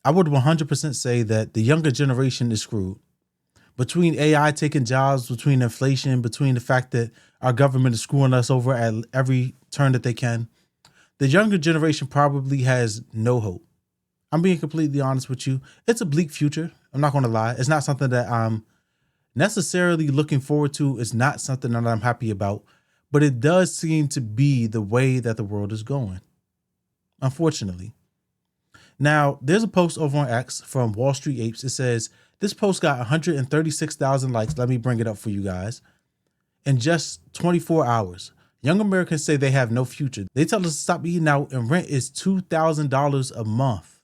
I would 100% say that the younger generation is screwed. Between AI taking jobs, between inflation, between the fact that our government is screwing us over at every turn that they can, the younger generation probably has no hope. I'm being completely honest with you. It's a bleak future. I'm not going to lie. It's not something that I'm necessarily looking forward to. It's not something that I'm happy about, but it does seem to be the way that the world is going, unfortunately. Now, there's a post over on X from Wall Street Apes. It says, this post got 136,000 likes. Let me bring it up for you guys. In just 24 hours, young Americans say they have no future. They tell us to stop eating out and rent is $2,000 a month.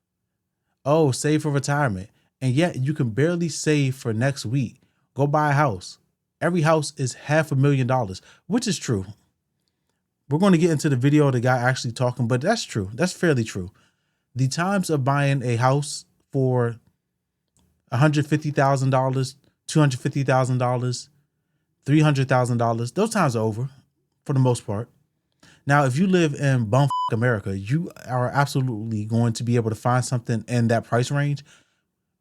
Oh, save for retirement. And yet you can barely save for next week. Go buy a house. Every house is $500,000, which is true. We're going to get into the video of the guy actually talking, but that's true. That's fairly true. The times of buying a house for $150,000, $250,000, $300,000, those times are over for the most part. Now, if you live in bumfuck America, you are absolutely going to be able to find something in that price range.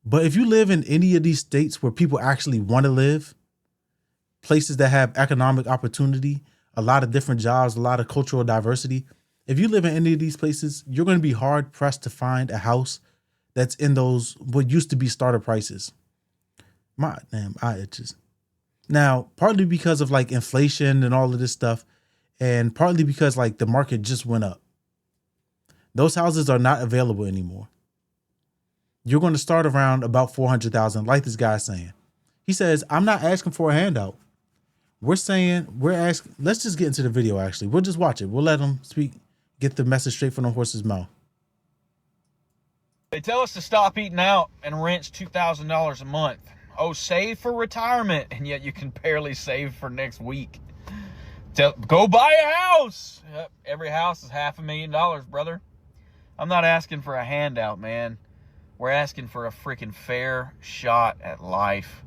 But if you live in any of these states where people actually want to live, places that have economic opportunity, a lot of different jobs, a lot of cultural diversity, if you live in any of these places, you're going to be hard pressed to find a house that's in those what used to be starter prices. My damn eye itches. Now, partly because of like inflation and all of this stuff, and partly because like the market just went up. Those houses are not available anymore. You're going to start around about 400,000, like this guy's saying. He says, I'm not asking for a handout. We're asking, let's just get into the video actually. We'll just watch it. We'll let him speak, get the message straight from the horse's mouth. They tell us to stop eating out and rent's $2,000 a month. Oh, save for retirement, and yet you can barely save for next week. Go buy a house. Yep, every house is $500,000, brother. I'm not asking for a handout, man. We're asking for a freaking fair shot at life.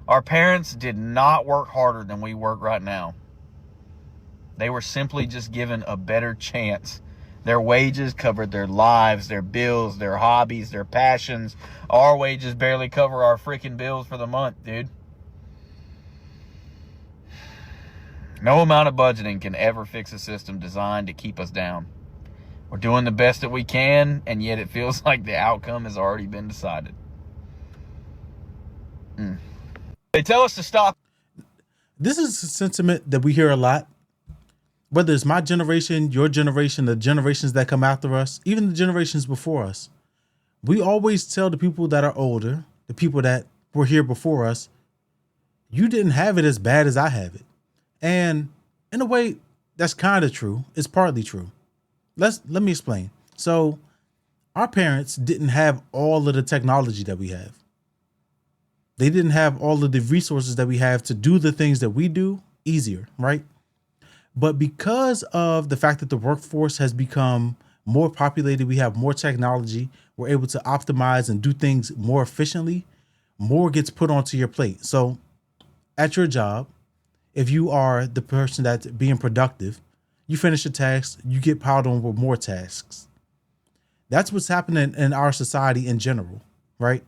Our parents did not work harder than we work right now. They were simply just given a better chance. Their wages covered their lives, their bills, their hobbies, their passions. Our wages barely cover our freaking bills for the month, dude. No amount of budgeting can ever fix a system designed to keep us down. We're doing the best that we can, and yet it feels like the outcome has already been decided. They tell us to stop. This is a sentiment that we hear a lot. Whether it's my generation, your generation, the generations that come after us, even the generations before us. We always tell the people that are older, the people that were here before us, you didn't have it as bad as I have it. And in a way, that's kind of true. It's partly true. Let me explain. So our parents didn't have all of the technology that we have. They didn't have all of the resources that we have to do the things that we do easier, right? But because of the fact that the workforce has become more populated, we have more technology, we're able to optimize and do things more efficiently, more gets put onto your plate. So at your job, if you are the person that's being productive, you finish a task, you get piled on with more tasks. That's what's happening in our society in general, right?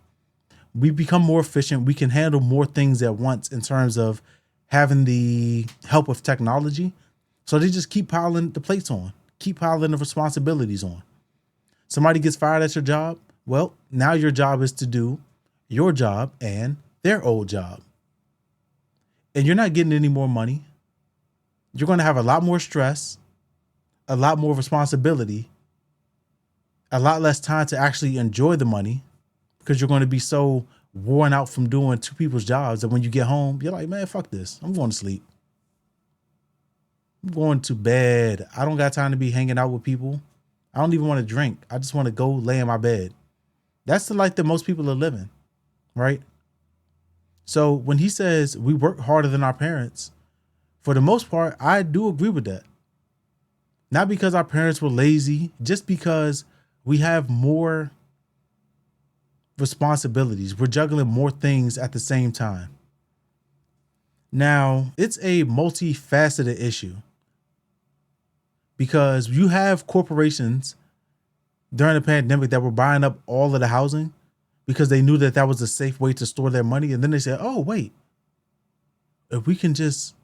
We become more efficient. We can handle more things at once in terms of having the help of technology. So they just keep piling the plates on, keep piling the responsibilities on. Somebody gets fired at your job. Well, now your job is to do your job and their old job. And you're not getting any more money. You're going to have a lot more stress, a lot more responsibility, a lot less time to actually enjoy the money because you're going to be so worn out from doing two people's jobs that when you get home, you're like, man, fuck this. I'm going to sleep. I'm going to bed. I don't got time to be hanging out with people. I don't even want to drink. I just want to go lay in my bed. That's the life that most people are living, right? So when he says we work harder than our parents, for the most part, I do agree with that. Not because our parents were lazy, just because we have more responsibilities. We're juggling more things at the same time. Now, it's a multifaceted issue because you have corporations during the pandemic that were buying up all of the housing because they knew that that was a safe way to store their money. And then they said, oh, wait, if we can just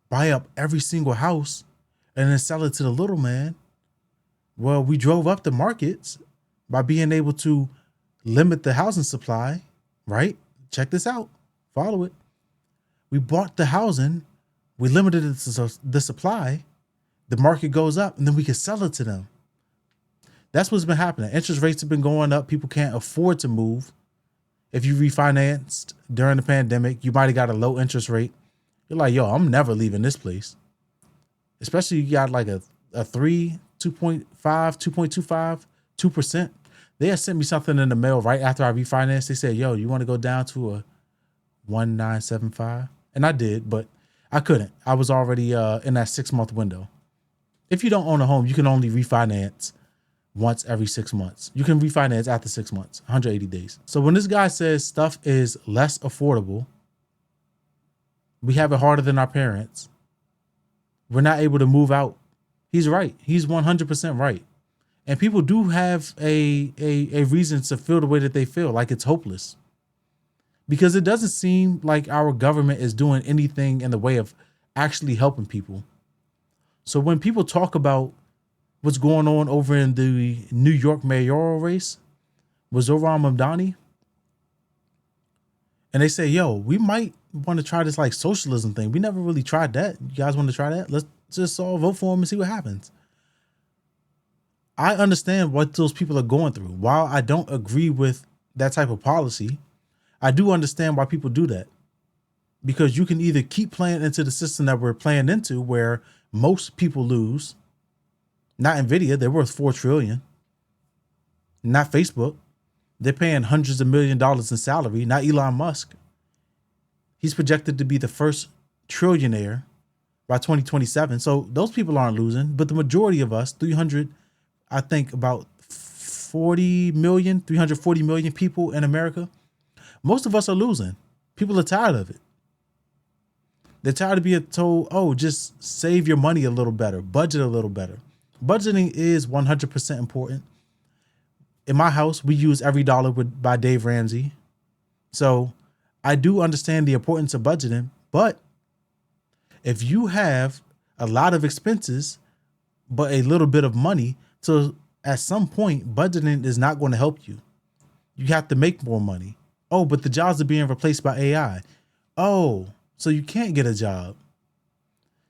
buy up every single house and then sell it to the little man, well, we drove up the markets by being able to limit the housing supply, right? Check this out. Follow it. We bought the housing. We limited the supply. The market goes up, and then we can sell it to them. That's what's been happening. Interest rates have been going up. People can't afford to move. If you refinanced during the pandemic, you might have got a low interest rate. You're like, yo, I'm never leaving this place. Especially you got like a 3, 2.5, 2.25, 2%. They had sent me something in the mail right after I refinanced. They said, yo, you want to go down to a 1.975? And I did, but I couldn't. I was already in that 6-month window. If you don't own a home, you can only refinance once every 6 months. You can refinance after 6 months, 180 days. So when this guy says stuff is less affordable, we have it harder than our parents, we're not able to move out, he's right. He's 100% right. And people do have a reason to feel the way that they feel, like it's hopeless. Because it doesn't seem like our government is doing anything in the way of actually helping people. So when people talk about what's going on over in the New York mayoral race with Zohran Mamdani, and they say, yo, we might want to try this like socialism thing. We never really tried that. You guys want to try that? Let's just all vote for him and see what happens. I understand what those people are going through. While I don't agree with that type of policy, I do understand why people do that. Because you can either keep playing into the system that we're playing into where most people lose. Not Nvidia, they're worth $4 trillion. Not Facebook. They're paying hundreds of $millions in salary. Not Elon Musk. He's projected to be the first trillionaire by 2027. So those people aren't losing. But the majority of us, about 340 million people in America, most of us are losing. People are tired of it. They're tired of being told, oh, just save your money a little better, budget a little better. Budgeting is 100% important. In my house, we use Every Dollar by Dave Ramsey. So I do understand the importance of budgeting, but if you have a lot of expenses, but a little bit of money, so at some point, budgeting is not going to help you. You have to make more money. Oh, but the jobs are being replaced by AI. Oh, so you can't get a job.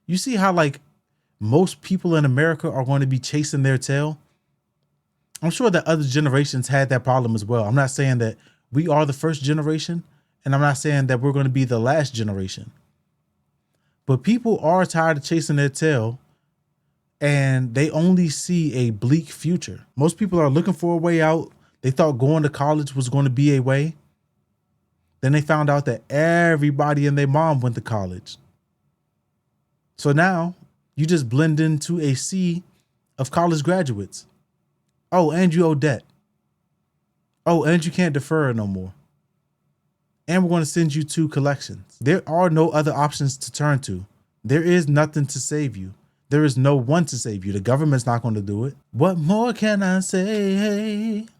You see how like most people in America are going to be chasing their tail? I'm sure that other generations had that problem as well. I'm not saying that we are the first generation, and I'm not saying that we're going to be the last generation. But people are tired of chasing their tail, and they only see a bleak future. Most people are looking for a way out. They thought going to college was going to be a way. Then they found out that everybody and their mom went to college. So now you just blend into a sea of college graduates. Oh, and you owe debt. Oh, and you can't defer it no more. And we're going to send you to collections. There are no other options to turn to. There is nothing to save you. There is no one to save you. The government's not going to do it. What more can I say?